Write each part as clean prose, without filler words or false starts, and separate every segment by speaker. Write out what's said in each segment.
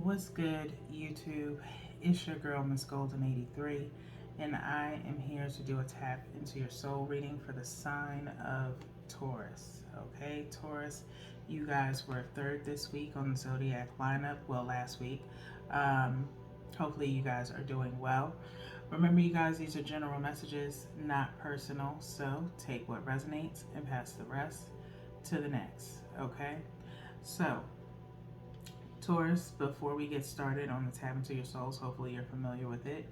Speaker 1: What's good, YouTube? It's your girl, Miss Golden 83, and I am here to do a tap into your soul reading for the sign of Taurus. Okay, Taurus, you guys were third this week on the zodiac lineup. Well, last week. Um, Hopefully, you guys are doing well. Remember, you guys, these are general messages, not personal. So take what resonates and pass the rest to the next. Okay, so Taurus, before we get started on the Tap into Your Souls, hopefully you're familiar with it.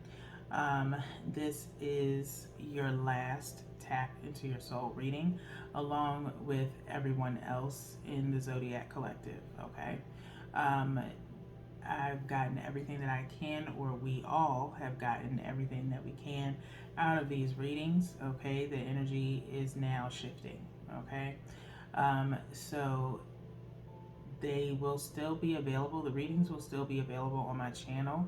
Speaker 1: This is your last Tap into Your Soul reading, along with everyone else in the Zodiac Collective, okay? Um, I've gotten everything that I can, or we all have gotten everything that we can out of these readings, okay? The energy is now shifting, okay? So they will still be available. The readings will still be available on my channel.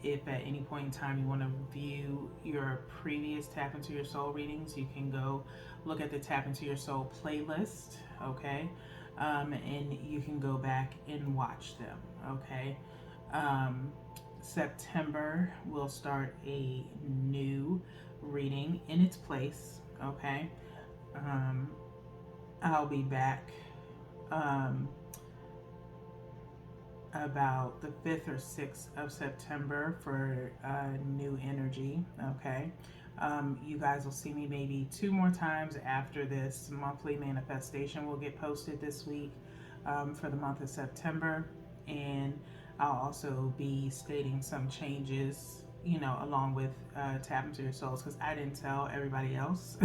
Speaker 1: If at any point in time you want to view your previous Tap into Your Soul readings, you can go look at the Tap into Your Soul playlist, okay? And you can go back and watch them, okay? September will start a new reading in its place, okay? I'll be back about the 5th or 6th of September for new energy, okay? You guys will see me maybe 2 more times after this monthly manifestation will get posted this week for the month of September. And I'll also be stating some changes, you know, along with Tap into Your Souls, because I didn't tell everybody else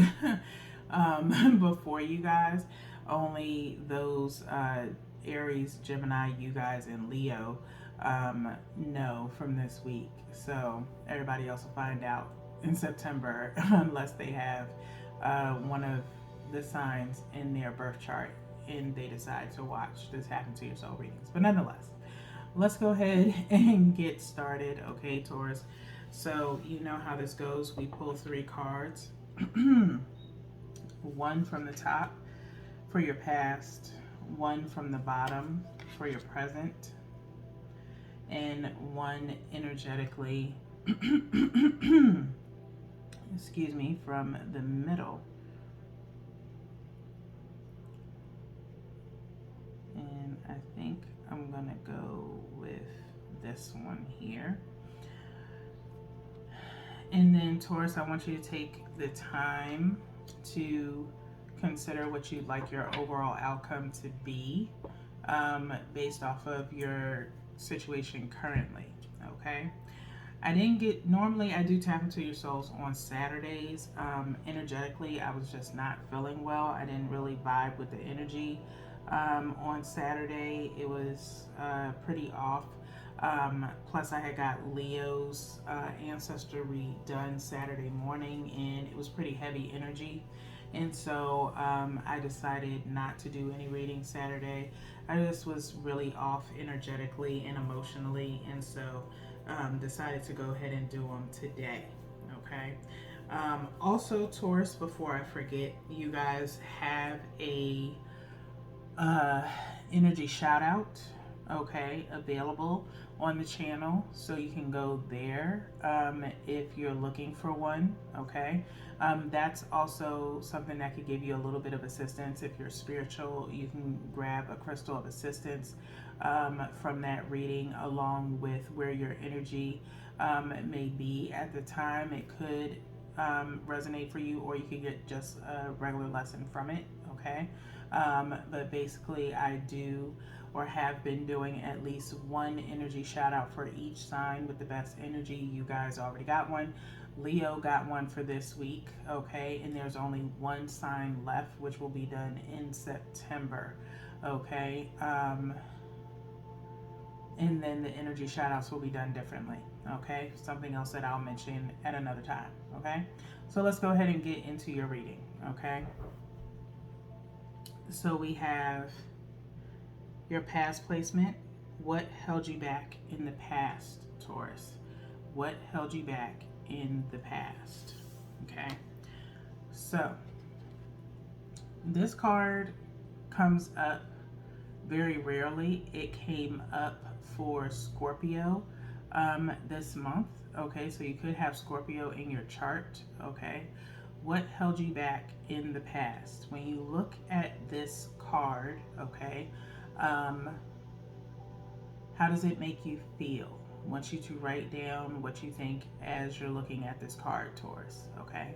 Speaker 1: before you guys. Only those Aries, Gemini, you guys, and Leo know from this week. So everybody else will find out in September unless they have one of the signs in their birth chart and they decide to watch this Happen to Your Soul readings. But nonetheless, let's go ahead and get started, okay, Taurus? So you know how this goes. We pull 3 cards. One from the top for your past, one from the bottom for your present, and one energetically, excuse me, from the middle. And I think I'm gonna go with this one here. And then Taurus, I want you to take the time to consider what you'd like your overall outcome to be based off of your situation currently, okay? I didn't get, normally I do Tap into Your Souls on Saturdays. Energetically, I was just not feeling well. I didn't really vibe with the energy on Saturday. It was pretty off. Plus I had got Leo's ancestry done Saturday morning, and it was pretty heavy energy. And so I decided not to do any reading Saturday. I just was really off energetically and emotionally, and so decided to go ahead and do them today, okay? Also, Taurus, before I forget, you guys have a energy shout out, okay, available on the channel, so you can go there if you're looking for one, okay? That's also something that could give you a little bit of assistance. If you're spiritual, you can grab a crystal of assistance from that reading, along with where your energy may be at the time. It could resonate for you, or you could get just a regular lesson from it, okay? But basically, I do or have been doing at least one energy shout out for each sign with the best energy. You guys already got one. Leo got one for this week, okay? And there's only one sign left, which will be done in September, okay? And then the energy shout outs will be done differently, okay? Something else that I'll mention at another time, okay? So let's go ahead and get into your reading, okay? So we have your past placement. What held you back in the past, Taurus? What held you back in the past? Okay. So this card comes up very rarely it came up for Scorpio this month. Okay, so you could have Scorpio in your chart. Okay, what held you back in the past? When you look at this card, okay, um, how does it make you feel? I want you to write down what you think as you're looking at this card, Taurus. Okay,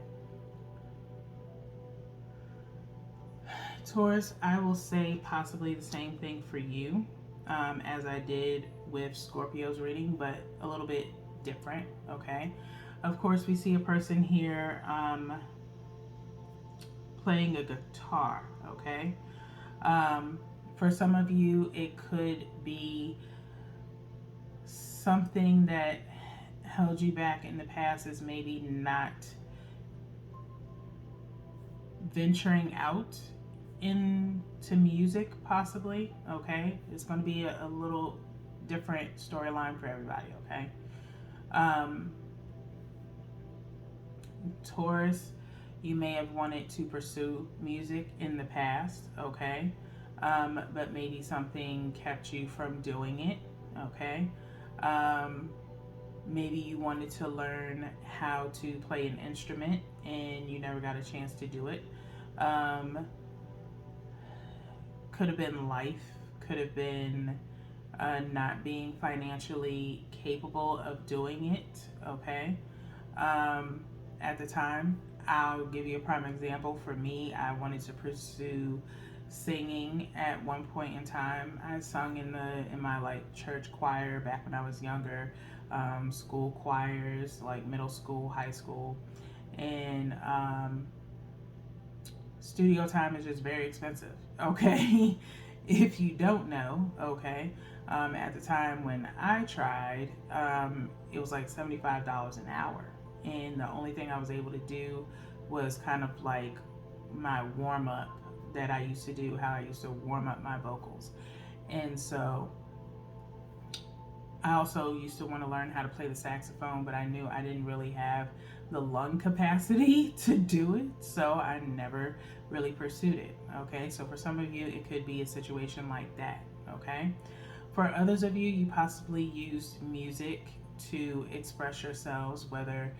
Speaker 1: Taurus, I will say possibly the same thing for you as I did with Scorpio's reading, but a little bit different. Okay, of course, we see a person here playing a guitar. Okay, for some of you, it could be something that held you back in the past, is maybe not venturing out into music, possibly. Okay, it's going to be a little different storyline for everybody. Okay, um, Taurus, you may have wanted to pursue music in the past. Okay, but maybe something kept you from doing it. Okay, maybe you wanted to learn how to play an instrument and you never got a chance to do it. Could have been life, could have been not being financially capable of doing it. Okay, at the time, I'll give you a prime example. For me, I wanted to pursue singing at one point in time. I sung in my like church choir back when I was younger, school choirs like middle school, high school, and studio time is just very expensive. Okay, if you don't know. Okay, at the time when I tried, it was like $75 an hour, and the only thing I was able to do was kind of like my warm up that I used to do, how I used to warm up my vocals. And so I also used to want to learn how to play the saxophone, but I knew I didn't really have the lung capacity to do it, so I never really pursued it. Okay, so for some of you, it could be a situation like that. Okay, for others of you, you possibly used music to express yourselves, whether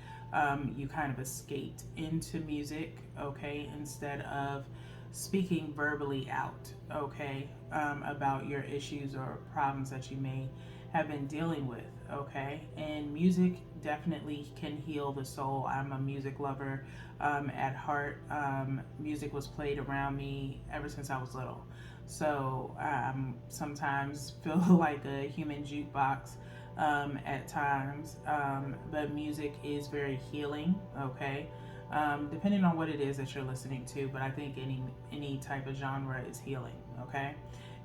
Speaker 1: you kind of escaped into music, okay, instead of speaking verbally out, okay, about your issues or problems that you may have been dealing with. Okay, and music definitely can heal the soul. I'm a music lover at heart. Music was played around me ever since I was little, so sometimes feel like a human jukebox at times, but music is very healing. Okay, depending on what it is that you're listening to, but I think any type of genre is healing. Okay,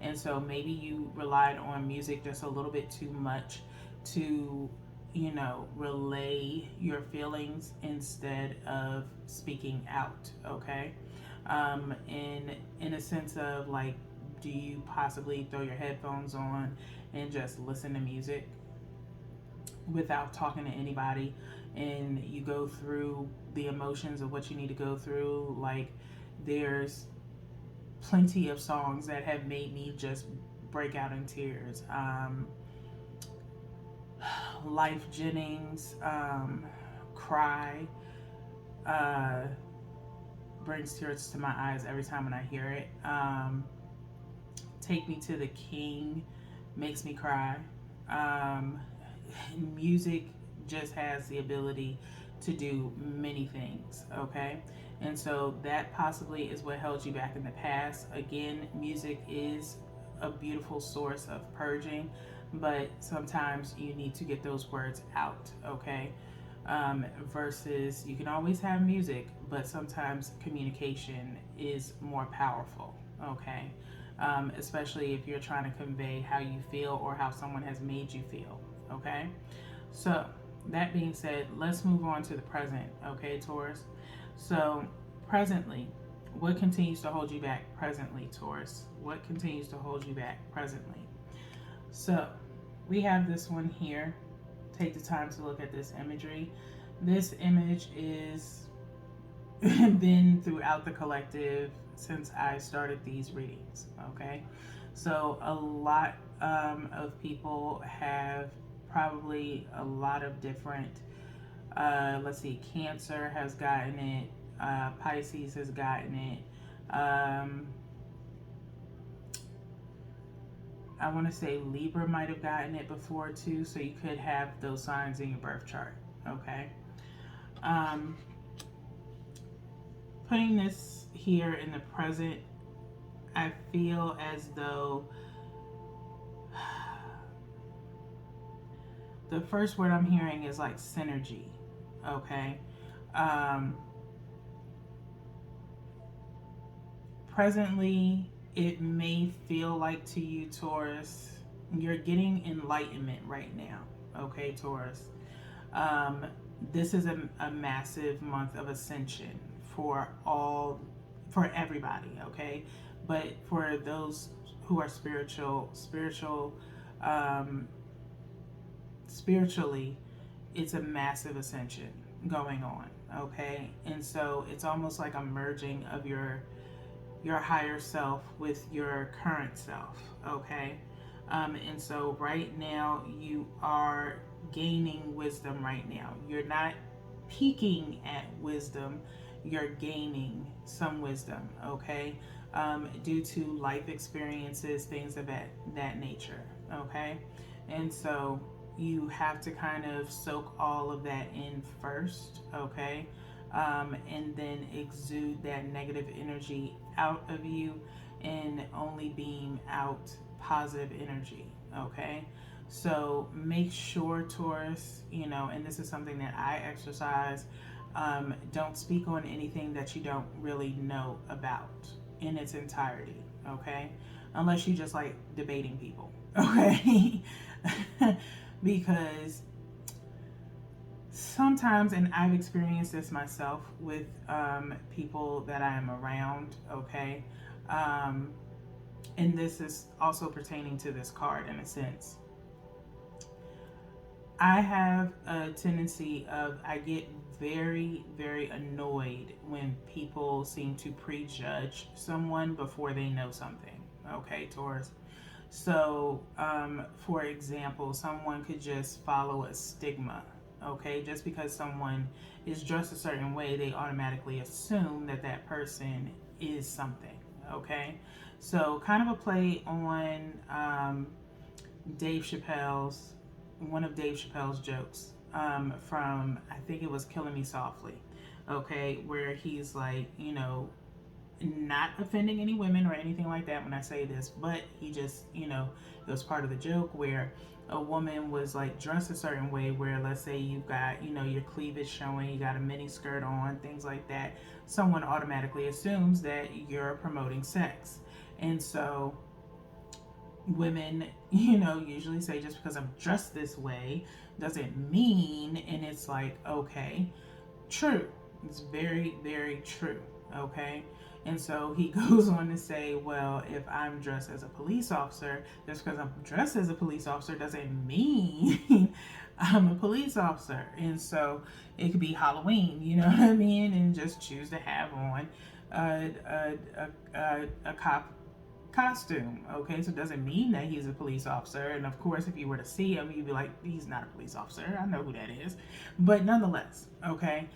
Speaker 1: and so maybe you relied on music just a little bit too much to, relay your feelings instead of speaking out. Okay, in a sense of like, do you possibly throw your headphones on and just listen to music without talking to anybody, and you go through the emotions of what you need to go through? Like, there's plenty of songs that have made me just break out in tears. Life Jennings, Cry, uh, brings tears to my eyes every time when I hear it. Take Me to the King makes me cry. Music just has the ability to do many things. Okay, and so that possibly is what held you back in the past. Again, music is a beautiful source of purging, but sometimes you need to get those words out. Okay, versus you can always have music, but sometimes communication is more powerful. Okay, especially if you're trying to convey how you feel or how someone has made you feel. Okay, so that being said, let's move on to the present. Okay, Taurus. So presently, what continues to hold you back presently, Taurus? What continues to hold you back presently? So we have this one here. Take the time to look at this imagery. This image is been throughout the collective since I started these readings. Okay, So a lot of people have probably a lot of different, let's see, Cancer has gotten it, Pisces has gotten it. I want to say Libra might have gotten it before too, so you could have those signs in your birth chart. Okay. Um, Putting this here in the present, I feel as though the first word I'm hearing is like synergy. Okay. Um, Presently, it may feel like to you, Taurus, you're getting enlightenment right now. Okay, Taurus. Um, this is a massive month of ascension for for everybody. Okay, but for those who are um, spiritually, it's a massive ascension going on. Okay, and so it's almost like a merging of your higher self with your current self. Okay, and so right now you are gaining wisdom. Right now you're not peaking at wisdom, you're gaining some wisdom. Okay, due to life experiences, things of that nature. Okay, and so you have to kind of soak all of that in first. Okay, and then exude that negative energy out of you and only beam out positive energy. Okay, so make sure, Taurus, and this is something that I exercise, don't speak on anything that you don't really know about in its entirety. Okay, unless you just like debating people. Okay, because sometimes, and I've experienced this myself with people that I am around. Okay, um, and this is also pertaining to this card in a sense. I have a tendency of, I get very, very annoyed when people seem to prejudge someone before they know something. Okay, Taurus. So, for example, someone could just follow a stigma. Okay, just because someone is dressed a certain way, they automatically assume that that person is something. Okay, so kind of a play on Dave Chappelle's one of Dave Chappelle's jokes from, I think it was Killing Me Softly. Okay, where he's like, not offending any women or anything like that when I say this, but he just, it was part of the joke where a woman was like dressed a certain way where, let's say you've got, your cleavage showing, you got a mini skirt on, things like that. Someone automatically assumes that you're promoting sex. And so women, usually say just because I'm dressed this way doesn't mean, and it's like, okay, true. It's very, very true. Okay. And so he goes on to say, well, if I'm dressed as a police officer, just because I'm dressed as a police officer doesn't mean I'm a police officer. And so it could be Halloween, you know what I mean? And just choose to have on a cop costume. Okay, so it doesn't mean that he's a police officer. And of course, if you were to see him, you'd be like, he's not a police officer. I know who that is. But nonetheless, okay,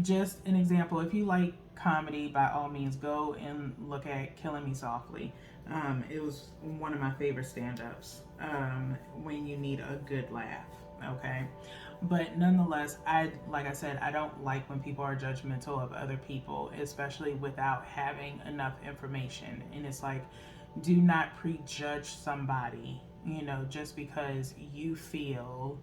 Speaker 1: just an example. If you like comedy, by all means, go and look at Killing Me Softly. It was one of my favorite stand-ups when you need a good laugh. Okay, but nonetheless, like I said, I don't like when people are judgmental of other people, especially without having enough information. And it's like, do not prejudge somebody, just because you feel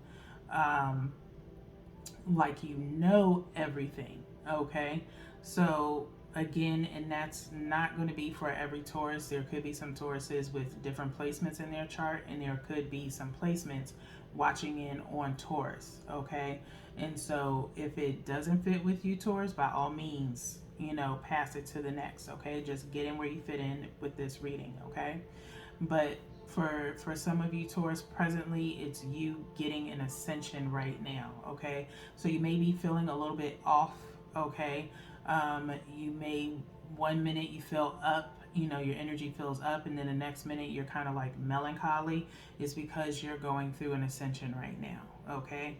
Speaker 1: like you know everything. Okay, so again, and that's not going to be for every Taurus. There could be some Tauruses with different placements in their chart, and there could be some placements watching in on Taurus. Okay, and so if it doesn't fit with you, Taurus, by all means, pass it to the next. Okay, just get in where you fit in with this reading. Okay, but for some of you, Taurus, presently it's you getting an ascension right now. Okay, so you may be feeling a little bit off. Okay, you may, one minute you feel up your energy fills up and then the next minute you're kind of like melancholy, is because you're going through an ascension right now. Okay,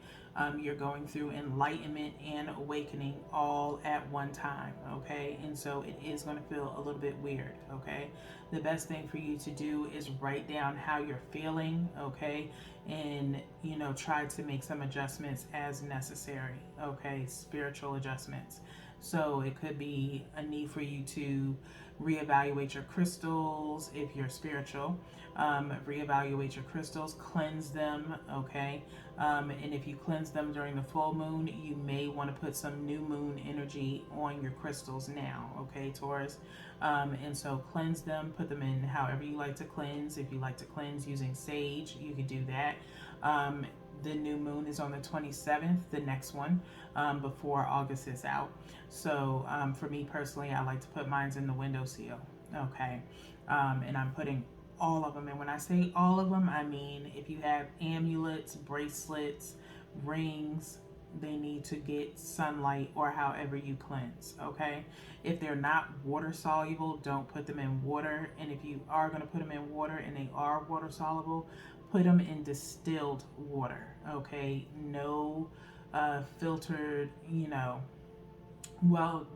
Speaker 1: you're going through enlightenment and awakening all at one time. Okay, and so it is going to feel a little bit weird. Okay, the best thing for you to do is write down how you're feeling. Okay, and try to make some adjustments as necessary. Okay, spiritual adjustments. So it could be a need for you to reevaluate your crystals if you're spiritual. Reevaluate your crystals, cleanse them. Okay, and if you cleanse them during the full moon, you may want to put some new moon energy on your crystals now. Okay, Taurus. And so cleanse them, put them in however you like to cleanse. If you like to cleanse using sage, you can do that. The new moon is on the 27th, the next one, before August is out. So for me personally, I like to put mine in the windowsill. Okay, and I'm putting all of them. And when I say all of them, I mean if you have amulets, bracelets, rings, they need to get sunlight or however you cleanse. Okay, if they're not water soluble, don't put them in water. And if you are going to put them in water and they are water soluble, put them in distilled water. Okay, no filtered,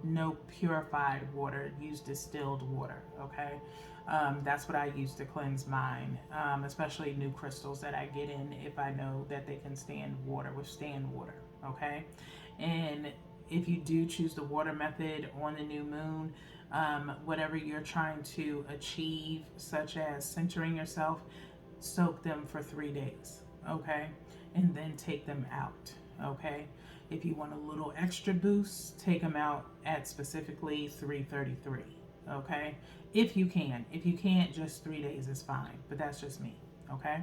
Speaker 1: no purified water. Use distilled water. Okay, that's what I use to cleanse mine, especially new crystals that I get in if I know that they can withstand water. Okay, and if you do choose the water method on the new moon, whatever you're trying to achieve, such as centering yourself, soak them for 3 days. Okay, and then take them out. Okay, if you want a little extra boost, take them out at specifically 3:33. Okay, if you can. If you can't, just 3 days is fine, but that's just me. Okay,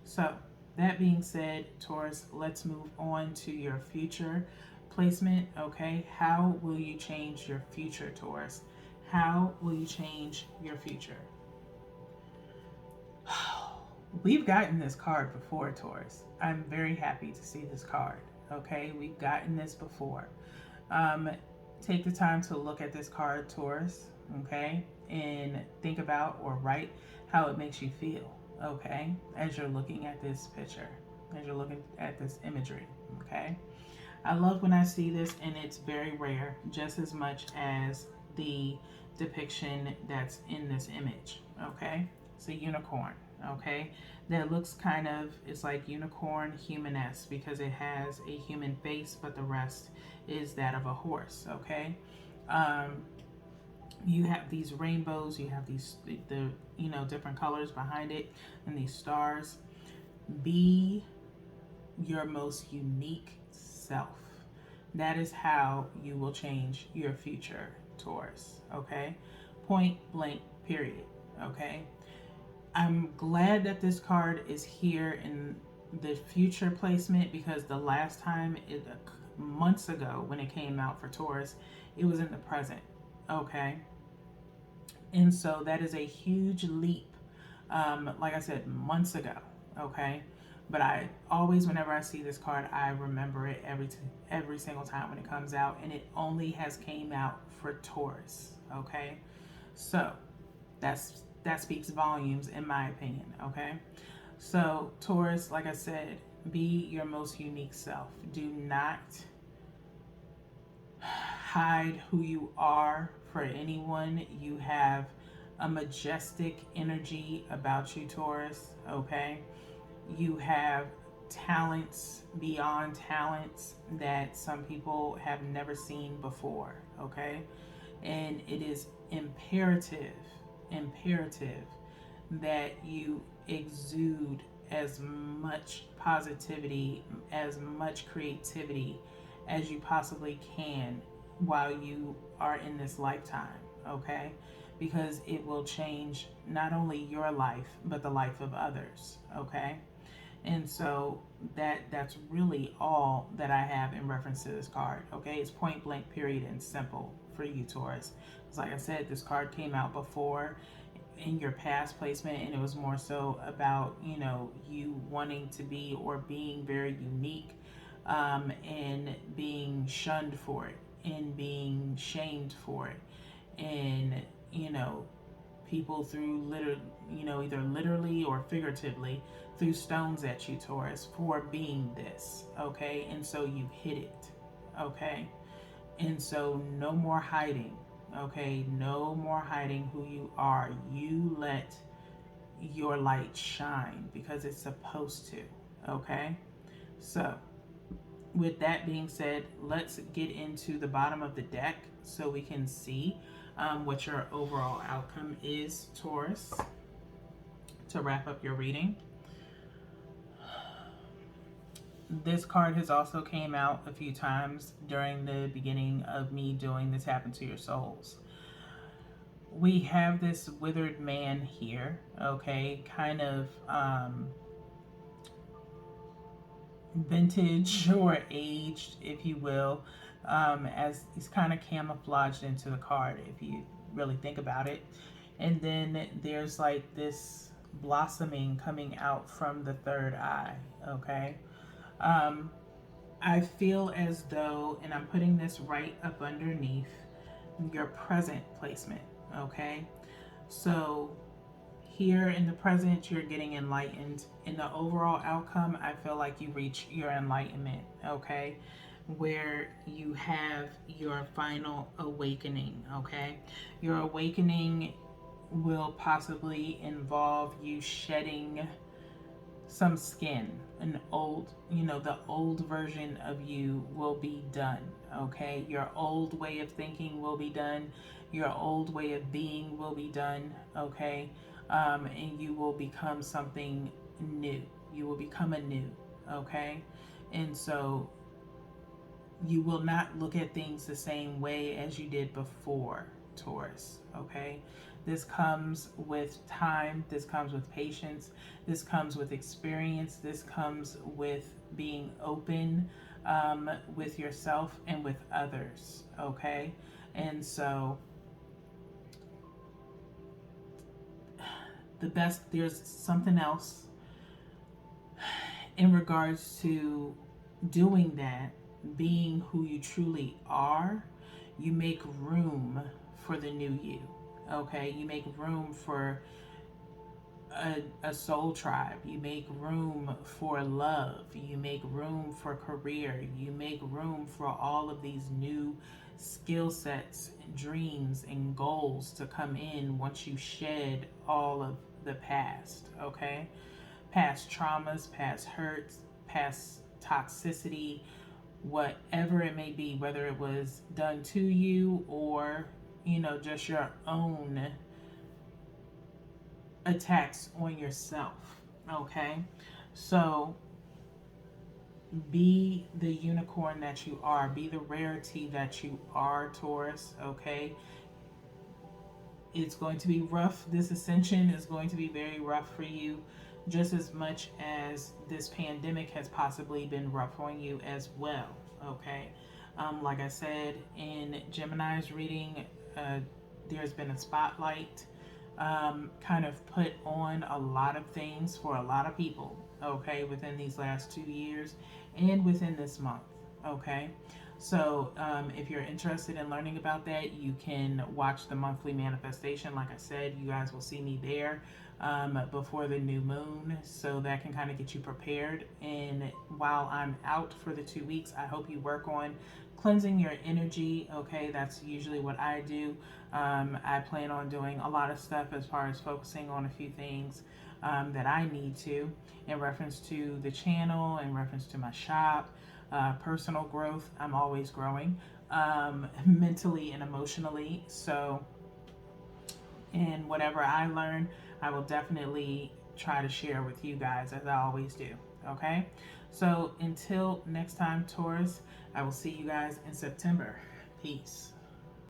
Speaker 1: so that being said, Taurus, let's move on to your future placement. Okay, how will you change your future, Taurus? How will you change your future? We've gotten this card before, Taurus. I'm very happy to see this card. Okay, we've gotten this before. Take the time to look at this card, Taurus. Okay, and think about or write how it makes you feel. Okay, as you're looking at this picture, as you're looking at this imagery. Okay, I love when I see this, and it's very rare, just as much as the depiction that's in this image. Okay, it's a unicorn. Okay, that looks kind of, it's like unicorn human-esque because it has a human face, but the rest is that of a horse. Okay, you have these rainbows, you have these the different colors behind it, and these stars. Be your most unique self. That is how you will change your future, Taurus. Okay, point blank, period. Okay, I'm glad that this card is here in the future placement, because the last time, months ago when it came out for Taurus, it was in the present. Okay, and so that is a huge leap. Like I said, months ago. Okay, but I always, whenever I see this card, I remember it every single time when it comes out, and it only has came out for Taurus. Okay, so that speaks volumes in my opinion. Okay, so Taurus, like I said, be your most unique self. Do not hide who you are for anyone. You have a majestic energy about you, Taurus. Okay, you have talents beyond talents that some people have never seen before. Okay, and it is imperative that you exude as much positivity, as much creativity as you possibly can while you are in this lifetime. Okay, because it will change not only your life but the life of others. Okay, and so that's really all that I have in reference to this card. Okay, it's point blank, period, and simple for you, Taurus. Because like I said, this card came out before in your past placement, and it was more so about you wanting to be or being very unique, and being shunned for it, and being shamed for it, and People threw either literally or figuratively threw stones at you, Taurus, for being this, okay? And so you hit it, okay? And so no more hiding, okay? No more hiding who you are. You let your light shine because it's supposed to, okay? So with that being said, let's get into the bottom of the deck so we can see what your overall outcome is, Taurus, to wrap up your reading. This card has also came out a few times during the beginning of me doing the Tap Into Your Souls. We have this withered man here, okay, kind of vintage or aged, if you will, as he's kind of camouflaged into the card if you really think about it. And then there's like this blossoming coming out from the third eye, okay? I feel as though, and I'm putting this right up underneath your present placement, okay? So here in the present, you're getting enlightened. In the overall outcome, I feel like you reach your enlightenment, okay? Where you have your final awakening, okay? Your awakening will possibly involve you shedding some skin. An old, the old version of you will be done, okay? Your old way of thinking will be done. Your old way of being will be done, okay? And you will become something new. You will become anew, okay? And so you will not look at things the same way as you did before, Taurus, okay? This comes with time. This comes with patience. This comes with experience. This comes with being open with yourself and with others, okay? And so there's something else in regards to doing that, being who you truly are. You make room for the new you, okay? You make room for a soul tribe. You make room for love. You make room for career. You make room for all of these new skill sets, dreams, and goals to come in once you shed all of the past, okay? Past traumas, past hurts, past toxicity, whatever it may be, whether it was done to you or, just your own attacks on yourself, okay? So be the unicorn that you are, be the rarity that you are, Taurus, okay? It's going to be rough. This ascension is going to be very rough for you, just as much as this pandemic has possibly been rough on you as well, okay? Like I said, in Gemini's reading, there's been a spotlight kind of put on a lot of things for a lot of people, okay, within these last 2 years and within this month, okay? So if you're interested in learning about that, you can watch the monthly manifestation. Like I said, you guys will see me there before the new moon, so that can kind of get you prepared. And while I'm out for the 2 weeks, I hope you work on cleansing your energy, okay? That's usually what I do. I plan on doing a lot of stuff as far as focusing on a few things that I need to in reference to the channel, in reference to my shop, personal growth. I'm always growing mentally and emotionally. So, and whatever I learn, I will definitely try to share with you guys, as I always do, okay? So until next time, Taurus, I will see you guys in September. Peace.